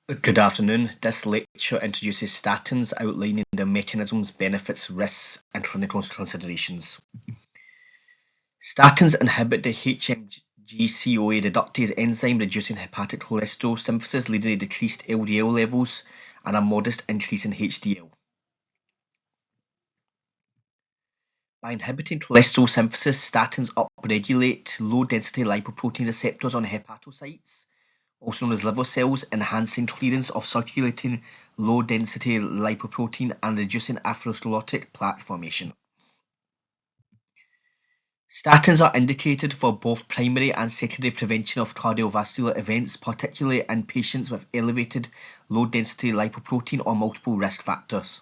Good afternoon. This lecture introduces statins, outlining their mechanisms, benefits, risks, and clinical considerations. Statins inhibit the HMG-CoA reductase enzyme, reducing hepatic cholesterol synthesis, leading to decreased LDL levels and a modest increase in HDL. By inhibiting cholesterol synthesis, statins upregulate low-density lipoprotein receptors on hepatocytes, also known as liver cells, enhancing clearance of circulating low-density lipoprotein and reducing atherosclerotic plaque formation. Statins are indicated for both primary and secondary prevention of cardiovascular events, particularly in patients with elevated low-density lipoprotein or multiple risk factors.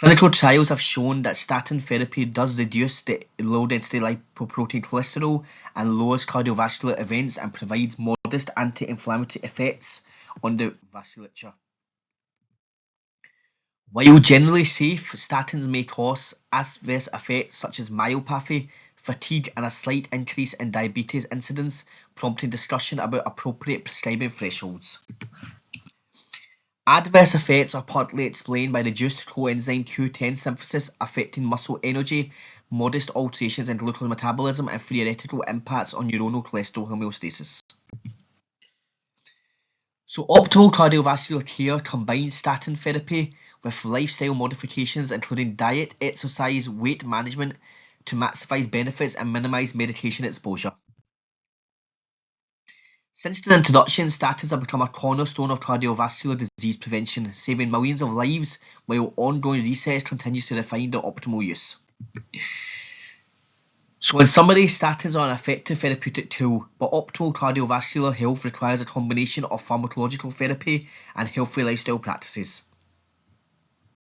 Clinical trials have shown that statin therapy does reduce the low-density lipoprotein cholesterol and lowers cardiovascular events and provides modest anti-inflammatory effects on the vasculature. While generally safe, statins may cause adverse effects such as myopathy, fatigue, and a slight increase in diabetes incidence, prompting discussion about appropriate prescribing thresholds. Adverse effects are partly explained by reduced coenzyme Q10 synthesis affecting muscle energy, modest alterations in glucose metabolism, and theoretical impacts on neuronal cholesterol homeostasis. So optimal cardiovascular care combines statin therapy with lifestyle modifications including diet, exercise, weight management to maximize benefits and minimize medication exposure. Since their introduction, statins have become a cornerstone of cardiovascular disease prevention, saving millions of lives, while ongoing research continues to refine their optimal use. So in summary, statins are an effective therapeutic tool, but optimal cardiovascular health requires a combination of pharmacological therapy and healthy lifestyle practices.